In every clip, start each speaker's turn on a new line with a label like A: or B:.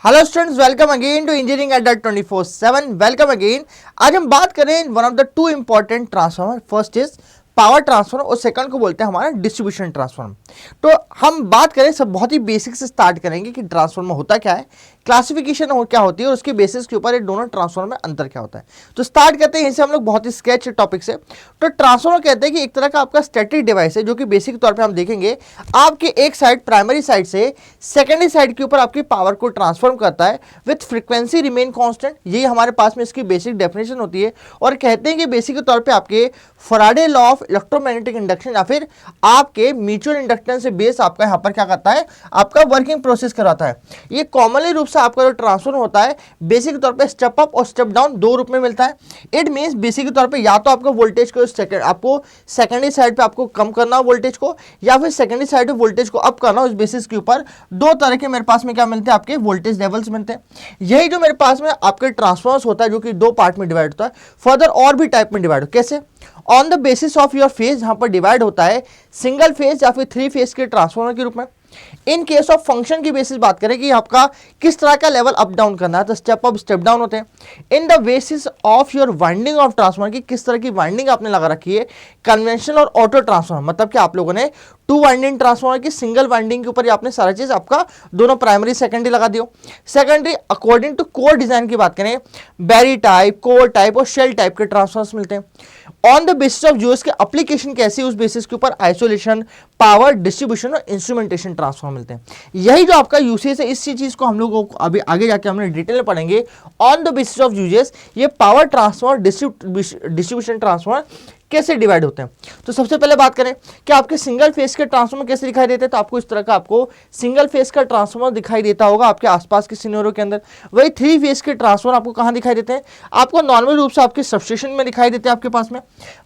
A: Hello students, welcome again to engineering Adda 24/7। Welcome again. आज हम बात करें one of the two important transformer. First is power transformer और second को बोलते हैं हमारा डिस्ट्रीब्यूशन ट्रांसफार्मर। तो हम बात करें सब बहुत ही बेसिक से स्टार्ट करेंगे कि ट्रांसफार्मर होता क्या है, क्लासिफिकेशन क्या होती है और उसके बेसिस के ऊपर ये दोनों ट्रांसफार्मर में अंतर क्या होता है। तो स्टार्ट करते हैं इनसे हम लोग बहुत ही स्केच टॉपिक से। तो ट्रांसफार्मर कहते हैं कि एक तरह का आपका स्टैटिक डिवाइस है जो कि बेसिक तौर पे हम देखेंगे आपके एक साइड प्राइमरी साइड से सेकेंडरी साइड के ऊपर आपकी पावर को ट्रांसफॉर्म करता है विथ फ्रीक्वेंसी रिमेन कांस्टेंट। यही हमारे पास में इसकी बेसिक डेफिनेशन होती है और कहते हैं कि बेसिक तौर पे आपके Faraday law of electromagnetic induction या फिर आपके म्यूचुअल इंडक्टेंस से बेस आपका यहाँ पर क्या करता है, आपका वर्किंग प्रोसेस कराता है। ये कॉमनली रूप से आपका जो ट्रांसफर होता है बेसिक तौर पे स्टेप अप और स्टेप डाउन दो रूप में मिलता है। इट मींस बेसिक तौर पे या तो आपका वोल्टेज को आपको सेकेंडरी साइड पे आपको कम करना हो वोल्टेज को, या फिर सेकेंडरी साइड पे वोल्टेज को अप करना हो। इस बेसिस के ऊपर दो तरह के मेरे पास में क्या मिलते हैं, आपके वोल्टेज लेवल्स मिलते हैं। यही जो मेरे पास में आपके ट्रांसफॉर्मर्स होता है जो कि दो पार्ट में डिवाइड होता है, फर्दर और भी टाइप में डिवाइड हो। कैसे? On the basis of your phase यहां पर डिवाइड होता है सिंगल फेज या फिर थ्री फेज के ट्रांसफॉर्मर के रूप में। इन केस ऑफ फंक्शन की बेसिस बात करें कि आपका किस तरह का लेवल अप डाउन करना है, तो स्टेप अप स्टेप डाउन होते हैं। In the basis of your winding of transformer की किस तरह की वाइंडिंग आपने लगा रखी है, कन्वेंशनल और ऑटो ट्रांसफॉर्मर, मतलब कि आप लोगों ने टू वाइंडिंग ट्रांसफॉर्मर की सिंगल वाइंडिंग के ऊपर आपने सारा चीज आपका दोनों प्राइमरी सेकेंडरी लगा दियो। Secondary according to core design की बात करें, बैरी टाइप, कोर टाइप और शेल टाइप के ट्रांसफॉर्मर्स मिलते हैं। ऑन द बेसिस ऑफ जो इसके एप्लीकेशन कैसी है उस बेसिस के ऊपर आइसोलेशन, पावर डिस्ट्रीब्यूशन और इंस्ट्रूमेंटेशन ट्रांसफॉर्मर मिलते हैं। यही जो आपका यूसेज है इसी चीज को हम लोगों को अभी आगे जाके हमने डिटेल में पढ़ेंगे। On the basis of uses ये पावर ट्रांसफॉर्मर डिस्ट्रीब्यूशन ट्रांसफॉर्मर कैसे डिवाइड होते हैं। तो सबसे पहले बात करें कि आपके सिंगल फेस के ट्रांसफॉर्मर कैसे दिखाई देते हैं, तो आपको इस तरह का आपको सिंगल फेस का ट्रांसफॉर्मर दिखाई देता होगा आपके आसपास के सिनेरियो के अंदर। वही थ्री फेस के ट्रांसफॉर्मर आपको कहां दिखाई देते हैं, आपको नॉर्मल रूप से आपके सबस्टेशन में दिखाई देते हैं आपके पास में।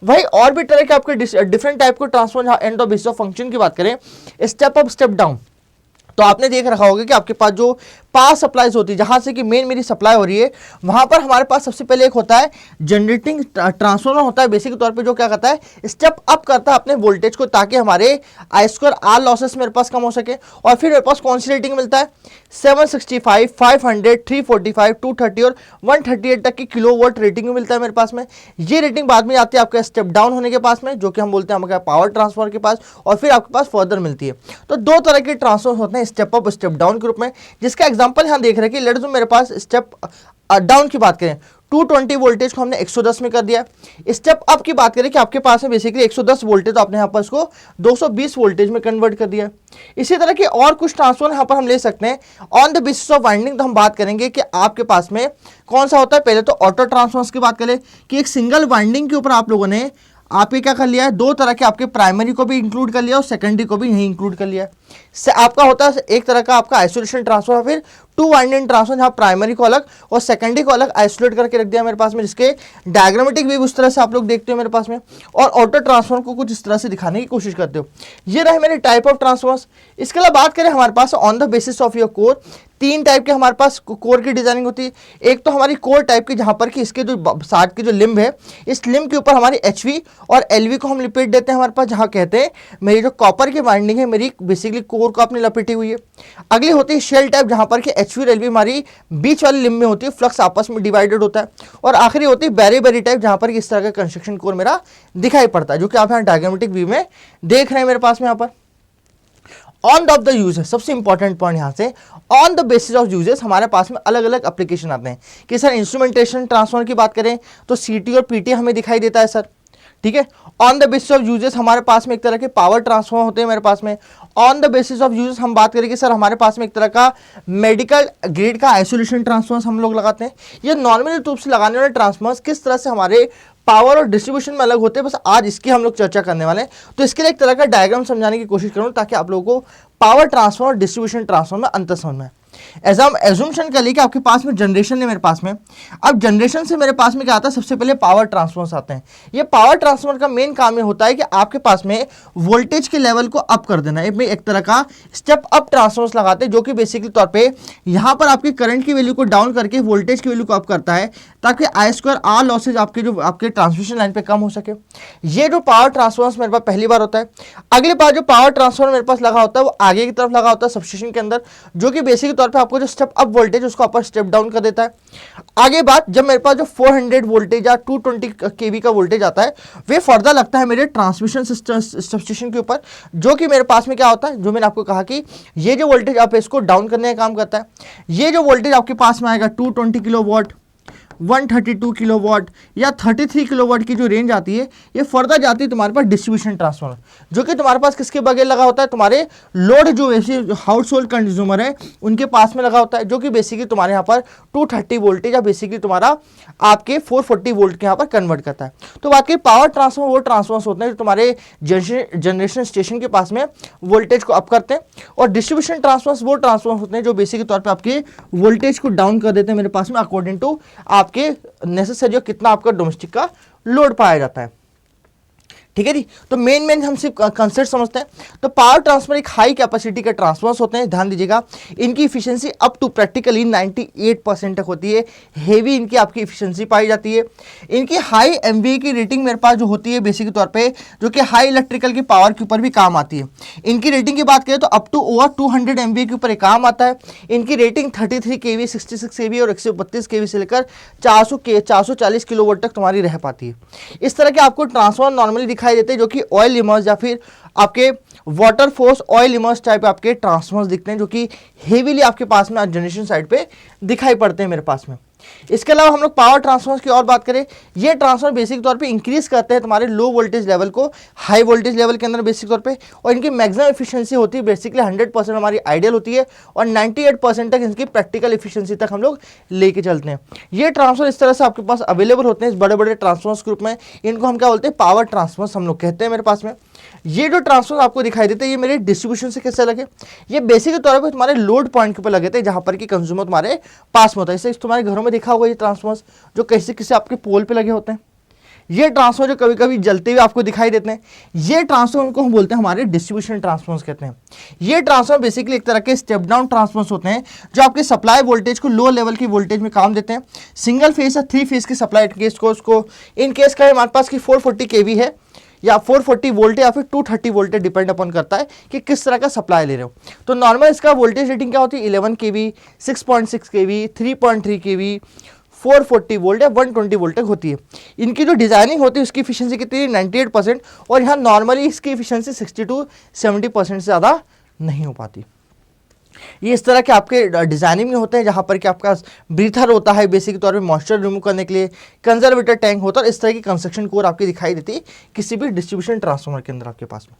A: वही और भी तरह के आपके डिफरेंट टाइप के transformer end of basis of function की बात करें, स्टेप अप स्टेप डाउन, तो आपने देख रखा होगा कि आपके पास जो पावर सप्लाईज होती है जहां से कि मेन मेरी सप्लाई हो रही है, वहां पर हमारे पास सबसे पहले एक होता है जनरेटिंग ट्रांसफॉर्मर होता है बेसिक तौर पे, जो क्या करता है स्टेप अप करता है अपने वोल्टेज को ताकि हमारे आई स्क्वायर आर लॉसेस मेरे पास कम हो सके। और फिर मेरे पास कौन सी रेटिंग मिलता है, 765, 500, 345, 230 और 138 तक की किलोवाट रेटिंग मिलता है मेरे पास में। ये रेटिंग बाद में आती है आपका स्टेप डाउन होने के पास में, जो कि हम बोलते हैं हमारे पावर ट्रांसफॉर्मर के पास, और फिर आपके पास फर्दर मिलती है। तो दो तरह के ट्रांसफॉर्मर होते हैं स्टेप अप स्टेप डाउन के रूप में, जिसका एग्जांपल यहां देख रहे हैं कि लेट्स मेरे पास स्टेप डाउन की बात करें 220 वोल्टेज को हमने 110 में कर दिया। स्टेप अप की बात करें कि आपके पास है बेसिकली 110 वोल्टेज, तो आपने यहाँ पर इसको 220 वोल्टेज में कन्वर्ट कर दिया। इसी तरह के और कुछ ट्रांसफॉर्मर यहाँ पर हम ले सकते हैं on the basis of winding. तो हम बात करेंगे कि आपके पास में कौन सा होता है। पहले तो ऑटो ट्रांसफॉर्मर्स की बात करें कि एक सिंगल वाइंडिंग के ऊपर आप लोगों ने आपने क्या कर लिया है, दो तरह के आपके प्राइमरी को भी इंक्लूड कर लिया और सेकेंडरी को भी यही इंक्लूड कर लिया है। आपका होता है एक तरह का आपका आइसोलेशन ट्रांसफर, फिर टू वाइंडिंग ट्रांसफर जहां प्राइमरी को अलग और सेकेंडरी को अलग आइसोलेट करके रख दिया मेरे पास में, जिसके डायग्रामेटिक भी उस तरह से आप लोग देखते हो मेरे पास में। और ऑटो ट्रांसफॉर्मर को कुछ इस तरह से दिखाने की कोशिश करते हो। ये रहे मेरे टाइप ऑफ ट्रांसफॉर्मर्स। इसके अलावा बात करें हमारे pass on the basis of your core, तीन टाइप के हमारे पास कोर की डिजाइनिंग होती है। एक तो हमारी कोर टाइप की जहां पर कि इसके जो साथ के जो लिम्ब है, इस लिम्ब के ऊपर हमारी एचवी और एलवी को हम लिपेट देते हैं हमारे पास, जहां कहते हैं मेरी जो कॉपर की वाइंडिंग है मेरी बेसिकली कोर को अपनी लपेटी हुई है। अगली होती है शेल टाइप जहां पर कि एचवी और एलवी हमारी बीच वाली लिम्ब में होती है, फ्लक्स आपस में डिवाइडेड होता है। और आखिरी होती है बेरी टाइप जहां पर इस तरह का कंस्ट्रक्शन कोर मेरा दिखाई पड़ता है, जो कि आप यहाँ डायग्रामेटिक व्यू में देख रहे हैं मेरे पास में। यहाँ पर ऑन ऑफ द यूजेस, सबसे इंपॉर्टेंट पॉइंट यहां से, on the basis of uses हमारे पास में अलग अलग एप्लीकेशन आते हैं। कि सर इंस्ट्रूमेंटेशन ट्रांसफॉर्मर की बात करें तो सीटी और पीटी हमें दिखाई देता है सर, ठीक है। On the basis of uses हमारे पास में एक तरह के पावर ट्रांसफॉर्मर होते हैं मेरे पास में। On the basis of uses हम बात करें कि सर हमारे पास में एक तरह का मेडिकल ग्रेड का आइसोलेशन ट्रांसफॉर्मर हम लोग लगाते हैं। ये नॉर्मल रूप से लगाने वाले ट्रांसफॉर्मर्स किस तरह से हमारे पावर और डिस्ट्रीब्यूशन में अलग होते हैं, बस आज इसकी हम लोग चर्चा करने वाले हैं। तो इसके लिए एक तरह का डायग्राम समझाने की कोशिश करूँ ताकि आप लोगों को पावर ट्रांसफॉर्मर और डिस्ट्रीब्यूशन ट्रांसफॉर्मर में अंतर समझ में। एजम्पशन कर ली कि आपके पास में जनरेशन है मेरे पास में। अब जनरेशन से मेरे पास में क्या आता है, सबसे पहले पावर ट्रांसफॉर्मर्स आते हैं। ये पावर ट्रांसफॉर्मर का मेन काम ये होता है कि आपके पास में वोल्टेज के लेवल को अप कर देना है। एक तरह का स्टेप अप ट्रांसफॉर्मर्स लगाते हैं जो कि बेसिकली तौर पे यहाँ पर आपके करंट की वैल्यू को डाउन करके वोल्टेज की वैल्यू को अप करता है ताकि आई स्क्वायर आर लॉसेज आपके जो आपके ट्रांसमिशन लाइन पे कम हो सके। ये जो पावर ट्रांसफॉर्मर्स मेरे पास पहली बार होता है। अगली बार जो पावर ट्रांसफॉर्मर मेरे पास लगा होता है वो आगे की तरफ लगा होता है सबस्टेशन के अंदर, जो कि बेसिक तौर तौर पे आपको जो स्टेप अप वोल्टेज उसको अपर स्टेप डाउन कर देता है। आगे बात, जब मेरे पास जो 400 वोल्टेज या 220 केवी का वोल्टेज आता है वे फर्दर लगता है मेरे ट्रांसमिशन सबस्टेशन के ऊपर, जो कि मेरे पास में क्या होता है, जो मैंने आपको कहा कि ये जो वोल्टेज आप इसको डाउन करने का काम करता है। ये जो वोल्टेज आपके पास में आएगा 220 किलोवाट, 132 किलोवाट या 33 किलोवाट की जो रेंज आती है, ये फर्दर जाती है तुम्हारे पास डिस्ट्रीब्यूशन ट्रांसफार्मर, जो कि तुम्हारे पास किसके बगैर लगा होता है, तुम्हारे लोड जो ऐसे हाउस होल्ड कंज्यूमर है उनके पास में लगा होता है, जो कि बेसिकली तुम्हारे यहाँ पर 230 वोल्टेज या बेसिकली तुम्हारा आपके 440 वोल्ट के यहाँ पर कन्वर्ट करता है। तो बाकी पावर ट्रांसफार्मर वो ट्रांसफार्मर होते हैं जो तुम्हारे जनरेशन स्टेशन के पास में वोल्टेज को अप करते हैं, और डिस्ट्रीब्यूशन ट्रांसफार्मर वो ट्रांसफार्मर होते हैं जो बेसिकली तौर पर आपके वोल्टेज को डाउन कर देते हैं मेरे पास में अकॉर्डिंग टू आपके नेसेसरी कितना आपका डोमेस्टिक का लोड पाया जाता है। ठीक है जी, तो मेन हम सिर्फ कंसेप्ट समझते हैं। तो पावर ट्रांसफर एक हाई कैपेसिटी के ट्रांसफॉर्मर्स होते हैं, ध्यान दीजिएगा। इनकी इफिशिएंसी अप टू प्रैक्टिकली 98% तक होती है, हेवी इनकी आपकी इफिशिएंसी पाई जाती है। इनकी हाई एमवीए की रेटिंग मेरे पास जो होती है बेसिक तौर पे, जो कि हाई इलेक्ट्रिकल की पावर के ऊपर भी काम आती है। इनकी रेटिंग की बात करें तो अप टू ओवर 200 एमवीए के ऊपर एक काम आता है। इनकी रेटिंग 33 केवी, 66 केवी और 132 केवी से लेकर 440 किलोवाट तक तुम्हारी रह पाती है। इस तरह के आपको ट्रांसफॉर्मर नॉर्मली दिखाई देते हैं, जो कि ऑयल इमर्स या फिर आपके water force oil immerse type आपके ट्रांसफॉर्मर्स दिखते हैं, जो कि हेवीली आपके पास में जनरेशन साइड पे दिखाई पड़ते हैं मेरे पास में। इसके अलावा हम लोग पावर ट्रांसफॉर्मर्स की और बात करें, ये ट्रांसफॉर्मर बेसिक तौर पे इंक्रीज करते हैं तुम्हारे लो वोल्टेज लेवल को हाई वोल्टेज लेवल के अंदर बेसिक तौर पे, और इनकी मैक्सिमम एफिशिएंसी होती है बेसिकली 100% हमारी आइडियल होती है, और 98% तक इनकी प्रैक्टिकल एफिशिएंसी तक हम लोग लेके चलते हैं। ये ट्रांसफॉर्मर इस तरह से आपके पास अवेलेबल होते हैं इस बड़े बड़े ट्रांसफॉर्मर्स ग्रुप में। इनको हम क्या बोलते हैं, पावर ट्रांसफॉर्मर्स हम लोग कहते हैं मेरे पास में। ये जो ट्रांसफॉर्मर आपको दिखाई देते हैं ये मेरे डिस्ट्रीब्यूशन से कैसे लगे, ये बेसिक तौर पे तुम्हारे लोड पॉइंट के ऊपर लगे थे, जहां पर कि कंज्यूमर तुम्हारे पास में होता है। इससे तुम्हारे घरों में देखा होगा ये ट्रांसफॉर्मर्स जो कैसे किसी आपके पोल पे लगे होते हैं। ये ट्रांसफॉर्मर जो कभी कभी जलते हुए आपको दिखाई देते हैं, ये ट्रांसफॉर्मर को हम बोलते हैं हमारे डिस्ट्रीब्यूशन ट्रांसफॉर्मर्स कहते हैं। ये ट्रांसफॉर्मर बेसिकली एक तरह के स्टेप डाउन ट्रांसफॉर्मर्स होते हैं, जो आपके सप्लाई वोल्टेज को लो लेवल की वोल्टेज में काम देते हैं। सिंगल फेस या 3 फेस की सप्लाई केस को उसको इन केस का हमारे पास की 440 केवी है या 440 वोल्ट या फिर 230 वोल्ट डिपेंड अपन करता है कि किस तरह का सप्लाई ले रहे हो। तो नॉर्मल इसका वोल्टेज रेटिंग क्या होती है, 11 केवी, 6.6 केवी, 3.3 केवी, 440 वोल्ट या 120 वोल्ट तक होती है। इनकी जो डिजाइनिंग होती है उसकी इफिशिएंसी कितनी है, 98%, और यहाँ नॉर्मली इसकी इफिशिएंसी 60 to 70% से ज़्यादा नहीं हो पाती। ये इस तरह के आपके डिजाइनिंग में होते हैं, जहाँ पर कि आपका ब्रीथर होता है बेसिक तौर पे मॉइस्चर रिमूव करने के लिए, कंजर्वेटर टैंक होता है, इस तरह की कंस्ट्रक्शन कोर आपकी दिखाई देती है किसी भी डिस्ट्रीब्यूशन ट्रांसफार्मर के अंदर आपके पास में।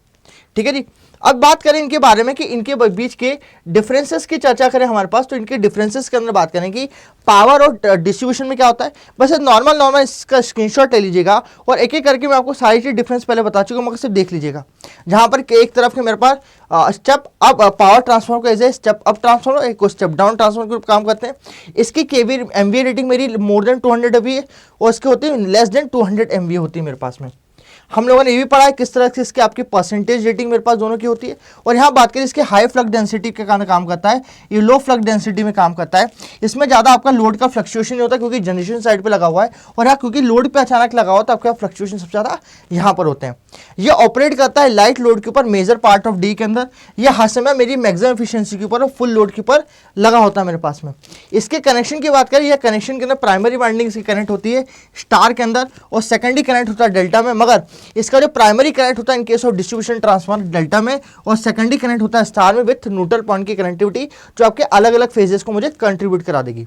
A: ठीक है जी, अब बात करें इनके बारे में कि इनके बीच के डिफरेंसेस की चर्चा करें हमारे पास, तो इनके डिफरेंसेस के अंदर बात करें कि पावर और डिस्ट्रीब्यूशन में क्या होता है। बस नॉर्मल इसका स्क्रीनशॉट ले लीजिएगा, और एक एक करके मैं आपको सारी चीज डिफरेंस पहले बता चुका हूँ, मगर सिर्फ देख लीजिएगा। जहाँ पर एक तरफ के मेरे पास स्टेप अप पावर ट्रांसफार्मर को as a step up transformer, एक को स्टेप डाउन ट्रांसफार्मर ग्रुप काम करते हैं। इसकी केवी एमवीए रेटिंग मेरी मोर देन 200 एमवीए और इसकी होती है लेस देन 200 एमवीए होती है मेरे पास में। हम लोगों ने ये भी पढ़ा है किस तरह से इसके आपकी परसेंटेज रेटिंग मेरे पास दोनों की होती है। और यहाँ बात करें इसके हाई फ्लक्स डेंसिटी के कारण काम करता है, ये लो फ्लक्स डेंसिटी में काम करता है। इसमें ज़्यादा आपका लोड का फ्लक्चुएशन नहीं होता क्योंकि जनरेशन साइड पे लगा हुआ है, और यहाँ क्योंकि लोड पे अचानक लगा हुआ तो आपका फ्लक्चुएशन सबसे ज़्यादा यहाँ पर होते हैं। ये ऑपरेट करता है लाइट लोड के ऊपर मेजर पार्ट ऑफ डी के अंदर। ये हर समय मेरी मैक्सिमम एफिशिएंसी के ऊपर और फुल लोड के ऊपर लगा होता है मेरे पास में। इसके कनेक्शन की बात करें, यह कनेक्शन के अंदर प्राइमरी वाइंडिंग से कनेक्ट होती है स्टार के अंदर, और सेकेंडरी कनेक्ट होता है डेल्टा में। मगर इसका जो प्राइमरी कनेक्ट होता है in case of distribution transformer delta में, और सेकेंडरी कनेक्ट होता है स्टार में विथ न्यूट्रल पॉइंट की कनेक्टिविटी, जो आपके अलग अलग फेजेस को मुझे कंट्रीब्यूट करा देगी।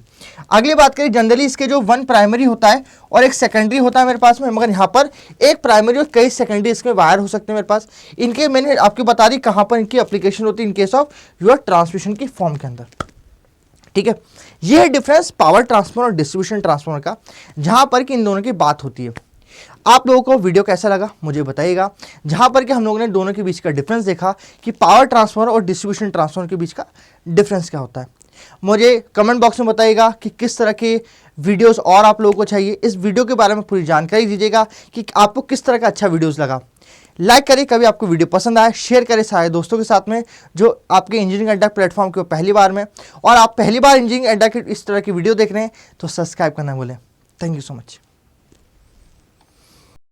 A: अगली बात करें, जनरली इसके जो 1 प्राइमरी होता है और एक सेकेंडरी होता है मेरे पास में, मगर यहाँ पर एक प्राइमरी और कई सेकेंडरी इसमें वायर हो सकते हैं मेरे पास। इनके मैंने आपको बता दी कहाँ पर इनकी एप्लीकेशन होती है, in case of your transmission की फॉर्म के अंदर। ठीक है, यह है डिफरेंस पावर ट्रांसफार्मर और डिस्ट्रीब्यूशन ट्रांसफार्मर का, जहां पर कि इन दोनों की बात होती है। आप लोगों को वीडियो कैसा लगा मुझे बताइएगा, जहां पर कि हम लोगों ने दोनों के बीच का डिफरेंस देखा कि पावर ट्रांसफार्मर और डिस्ट्रीब्यूशन ट्रांसफार्मर के बीच का डिफरेंस क्या होता है। मुझे कमेंट बॉक्स में बताइएगा कि किस तरह के वीडियोस और आप लोगों को चाहिए। इस वीडियो के बारे में पूरी जानकारी दीजिएगा कि आपको किस तरह का अच्छा वीडियोस लगा। लाइक करें कभी आपको वीडियो पसंद आए, शेयर करें सारे दोस्तों के साथ में जो आपके इंजीनियरिंग अड्डा प्लेटफॉर्म के पहली बार में, और आप पहली बार इंजीनियरिंग अड्डा के इस तरह की वीडियो देख रहे हैं तो सब्सक्राइब करना भूलें। Thank you so much.